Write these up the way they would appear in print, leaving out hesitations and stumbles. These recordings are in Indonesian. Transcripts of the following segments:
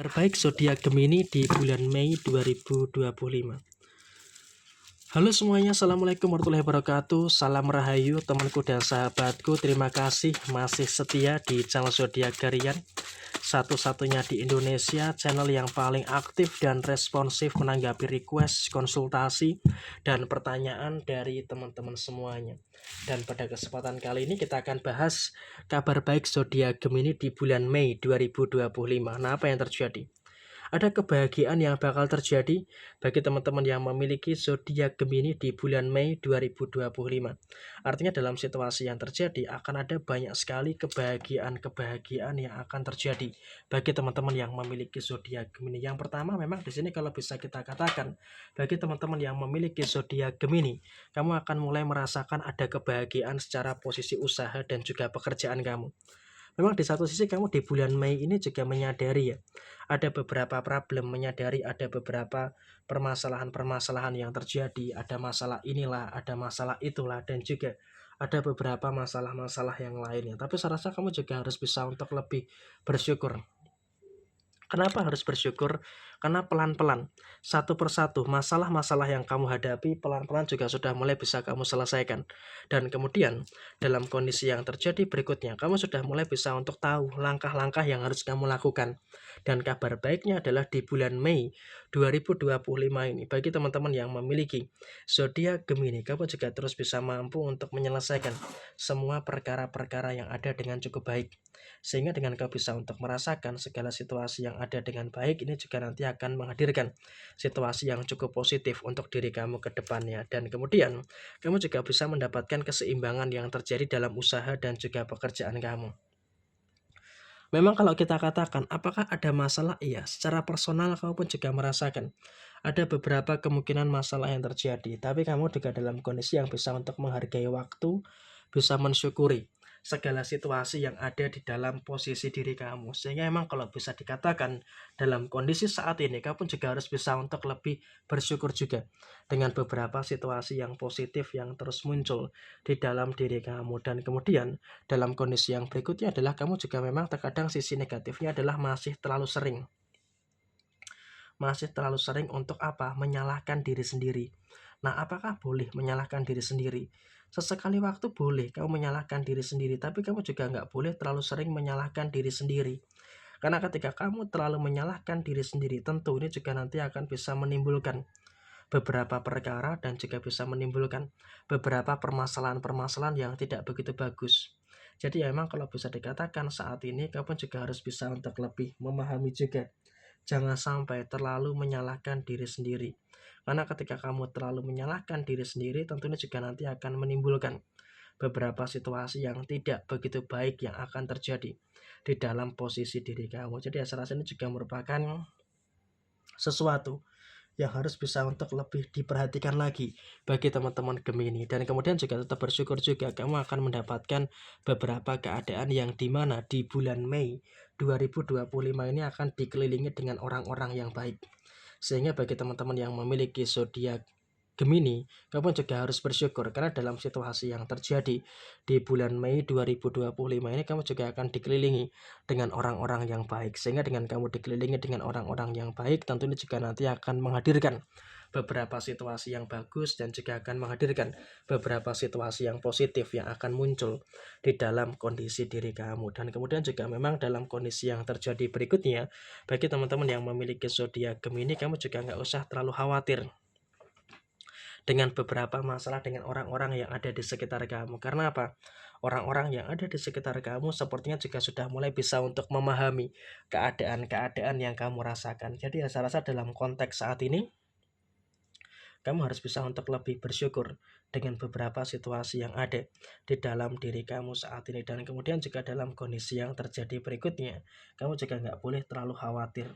Terbaik zodiak Gemini di bulan Mei 2025. Halo semuanya, Assalamualaikum warahmatullahi wabarakatuh. Salam rahayu temanku dan sahabatku. Terima kasih masih setia di channel Zodiak Harian, satu-satunya di Indonesia, channel yang paling aktif dan responsif menanggapi request, konsultasi, dan pertanyaan dari teman-teman semuanya. Dan pada kesempatan kali ini kita akan bahas kabar baik zodiak Gemini di bulan Mei 2025. Nah, apa yang terjadi? Ada kebahagiaan yang bakal terjadi bagi teman-teman yang memiliki zodiak Gemini di bulan Mei 2025. Artinya dalam situasi yang terjadi akan ada banyak sekali kebahagiaan-kebahagiaan yang akan terjadi bagi teman-teman yang memiliki zodiak Gemini. Yang pertama memang di sini kalau bisa kita katakan bagi teman-teman yang memiliki zodiak Gemini, kamu akan mulai merasakan ada kebahagiaan secara posisi usaha dan juga pekerjaan kamu. Memang di satu sisi kamu di bulan Mei ini juga menyadari ya, ada beberapa problem, menyadari ada beberapa permasalahan-permasalahan yang terjadi, ada masalah inilah, ada masalah itulah, dan juga ada beberapa masalah-masalah yang lainnya. Tapi saya rasa kamu juga harus bisa untuk lebih bersyukur. Kenapa harus bersyukur? Karena pelan-pelan, satu persatu, masalah-masalah yang kamu hadapi pelan-pelan juga sudah mulai bisa kamu selesaikan. Dan kemudian, dalam kondisi yang terjadi berikutnya, kamu sudah mulai bisa untuk tahu langkah-langkah yang harus kamu lakukan. Dan kabar baiknya adalah di bulan Mei 2025 ini, bagi teman-teman yang memiliki zodiak Gemini, kamu juga terus bisa mampu untuk menyelesaikan semua perkara-perkara yang ada dengan cukup baik. Sehingga dengan kau bisa untuk merasakan segala situasi yang ada dengan baik, ini juga nanti akan menghadirkan situasi yang cukup positif untuk diri kamu ke depannya. Dan kemudian kamu juga bisa mendapatkan keseimbangan yang terjadi dalam usaha dan juga pekerjaan kamu. Memang kalau kita katakan apakah ada masalah? Iya, secara personal kamu pun juga merasakan ada beberapa kemungkinan masalah yang terjadi. Tapi kamu juga dalam kondisi yang bisa untuk menghargai waktu, bisa mensyukuri segala situasi yang ada di dalam posisi diri kamu. Sehingga memang kalau bisa dikatakan dalam kondisi saat ini kamu pun juga harus bisa untuk lebih bersyukur juga dengan beberapa situasi yang positif yang terus muncul di dalam diri kamu. Dan kemudian dalam kondisi yang berikutnya adalah kamu juga memang terkadang sisi negatifnya adalah masih terlalu sering untuk apa? Menyalahkan diri sendiri. Nah, apakah boleh menyalahkan diri sendiri? Sesekali waktu boleh kamu menyalahkan diri sendiri, tapi kamu juga nggak boleh terlalu sering menyalahkan diri sendiri. Karena ketika kamu terlalu menyalahkan diri sendiri, tentu ini juga nanti akan bisa menimbulkan beberapa perkara dan juga bisa menimbulkan beberapa permasalahan-permasalahan yang tidak begitu bagus. Jadi memang kalau bisa dikatakan saat ini kamu juga harus bisa untuk lebih memahami juga. Jangan sampai terlalu menyalahkan diri sendiri. Karena ketika kamu terlalu menyalahkan diri sendiri, tentunya juga nanti akan menimbulkan beberapa situasi yang tidak begitu baik yang akan terjadi di dalam posisi diri kamu. Jadi saya rasa ini juga merupakan sesuatu yang harus bisa untuk lebih diperhatikan lagi bagi teman-teman Gemini. Dan kemudian juga tetap bersyukur juga kamu akan mendapatkan beberapa keadaan yang dimana di bulan Mei 2025 ini akan dikelilingi dengan orang-orang yang baik. Sehingga bagi teman-teman yang memiliki zodiak Gemini, kamu juga harus bersyukur karena dalam situasi yang terjadi di bulan Mei 2025 ini kamu juga akan dikelilingi dengan orang-orang yang baik. Sehingga dengan kamu dikelilingi dengan orang-orang yang baik, tentunya juga nanti akan menghadirkan beberapa situasi yang bagus dan juga akan menghadirkan beberapa situasi yang positif yang akan muncul di dalam kondisi diri kamu. Dan kemudian juga memang dalam kondisi yang terjadi berikutnya, bagi teman-teman yang memiliki zodiak Gemini, kamu juga nggak usah terlalu khawatir dengan beberapa masalah dengan orang-orang yang ada di sekitar kamu. Karena apa? Orang-orang yang ada di sekitar kamu sepertinya juga sudah mulai bisa untuk memahami keadaan-keadaan yang kamu rasakan. Jadi saya rasa dalam konteks saat ini, kamu harus bisa untuk lebih bersyukur dengan beberapa situasi yang ada di dalam diri kamu saat ini. Dan kemudian juga dalam kondisi yang terjadi berikutnya, kamu juga nggak boleh terlalu khawatir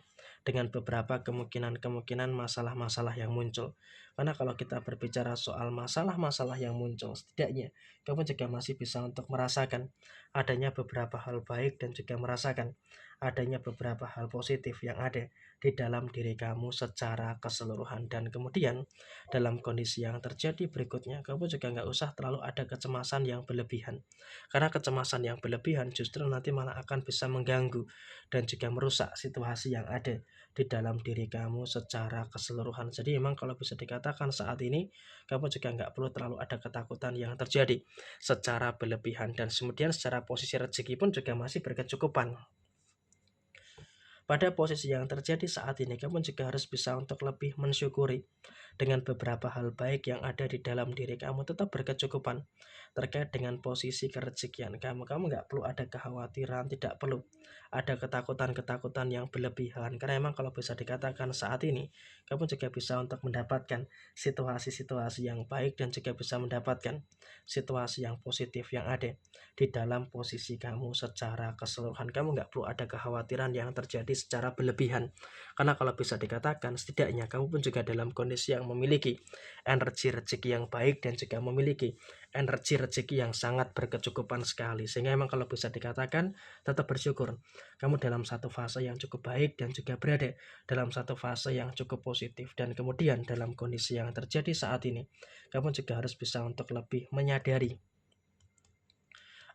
dengan beberapa kemungkinan-kemungkinan masalah-masalah yang muncul. Karena kalau kita berbicara soal masalah-masalah yang muncul, setidaknya kamu juga masih bisa untuk merasakan adanya beberapa hal baik dan juga merasakan adanya beberapa hal positif yang ada di dalam diri kamu secara keseluruhan. Dan kemudian dalam kondisi yang terjadi berikutnya, kamu juga nggak usah terlalu ada kecemasan yang berlebihan, karena kecemasan yang berlebihan justru nanti malah akan bisa mengganggu dan juga merusak situasi yang ada di dalam diri kamu secara keseluruhan. Jadi memang kalau bisa dikatakan saat ini kamu juga nggak perlu terlalu ada ketakutan yang terjadi secara berlebihan, dan kemudian secara posisi rezeki pun juga masih berkecukupan. Pada posisi yang terjadi saat ini, kamu juga harus bisa untuk lebih mensyukuri dengan beberapa hal baik yang ada di dalam diri kamu. Tetap berkecukupan terkait dengan posisi kerezekian kamu. Kamu nggak perlu ada kekhawatiran, tidak perlu ada ketakutan-ketakutan yang berlebihan. Karena emang kalau bisa dikatakan saat ini, kamu juga bisa untuk mendapatkan situasi-situasi yang baik dan juga bisa mendapatkan situasi yang positif yang ada di dalam posisi kamu secara keseluruhan. Kamu nggak perlu ada kekhawatiran yang terjadi secara berlebihan, karena kalau bisa dikatakan setidaknya kamu pun juga dalam kondisi yang memiliki energi rezeki yang baik dan juga memiliki energi rezeki yang sangat berkecukupan sekali, sehingga memang kalau bisa dikatakan tetap bersyukur kamu dalam satu fase yang cukup baik dan juga berada dalam satu fase yang cukup positif. Dan kemudian dalam kondisi yang terjadi saat ini, kamu juga harus bisa untuk lebih menyadari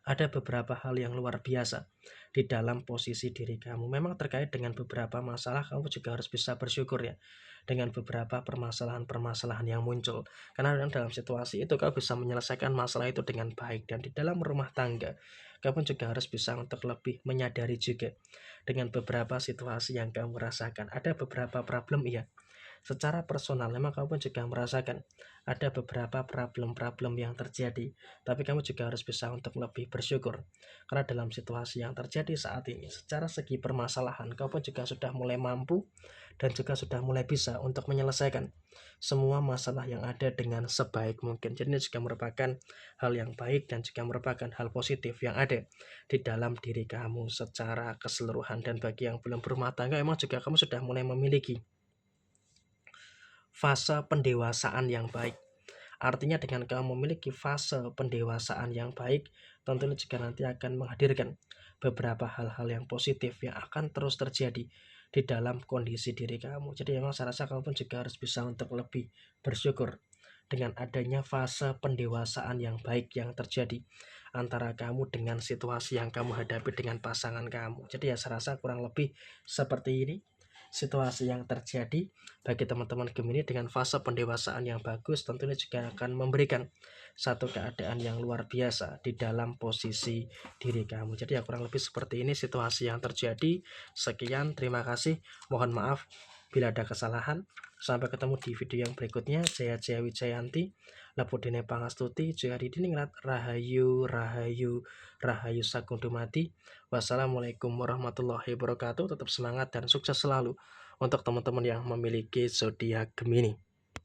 ada beberapa hal yang luar biasa di dalam posisi diri kamu. Memang terkait dengan beberapa masalah, kamu juga harus bisa bersyukur ya dengan beberapa permasalahan-permasalahan yang muncul. Karena dalam situasi itu kamu bisa menyelesaikan masalah itu dengan baik. Dan di dalam rumah tangga, kamu juga harus bisa untuk lebih menyadari juga dengan beberapa situasi yang kamu rasakan. Ada beberapa problem, iya. Secara personal, memang kamu juga merasakan ada beberapa problem-problem yang terjadi, tapi kamu juga harus bisa untuk lebih bersyukur. Karena dalam situasi yang terjadi saat ini, secara segi permasalahan, kamu juga sudah mulai mampu dan juga sudah mulai bisa untuk menyelesaikan semua masalah yang ada dengan sebaik mungkin. Jadi ini juga merupakan hal yang baik dan juga merupakan hal positif yang ada di dalam diri kamu secara keseluruhan. Dan bagi yang belum berumah tangga, memang juga kamu sudah mulai memiliki fase pendewasaan yang baik. Artinya dengan kamu memiliki fase pendewasaan yang baik, tentunya juga nanti akan menghadirkan beberapa hal-hal yang positif yang akan terus terjadi di dalam kondisi diri kamu. Jadi memang saya rasa kamu pun juga harus bisa untuk lebih bersyukur dengan adanya fase pendewasaan yang baik yang terjadi antara kamu dengan situasi yang kamu hadapi dengan pasangan kamu. Jadi ya saya rasa kurang lebih seperti ini situasi yang terjadi bagi teman-teman Gemini. Dengan fase pendewasaan yang bagus, tentunya juga akan memberikan satu keadaan yang luar biasa di dalam posisi diri kamu. Jadi ya kurang lebih seperti ini situasi yang terjadi. Sekian, terima kasih. Mohon maaf bila ada kesalahan. Sampai ketemu di video yang berikutnya. Jaya Jaya Wijayanti, Lapudine Pangastuti, Jaya Didiningrat, Rahayu, Rahayu, Rahayu Sagung Dumadi. Wassalamualaikum warahmatullahi wabarakatuh. Tetap semangat dan sukses selalu untuk teman-teman yang memiliki zodiak Gemini.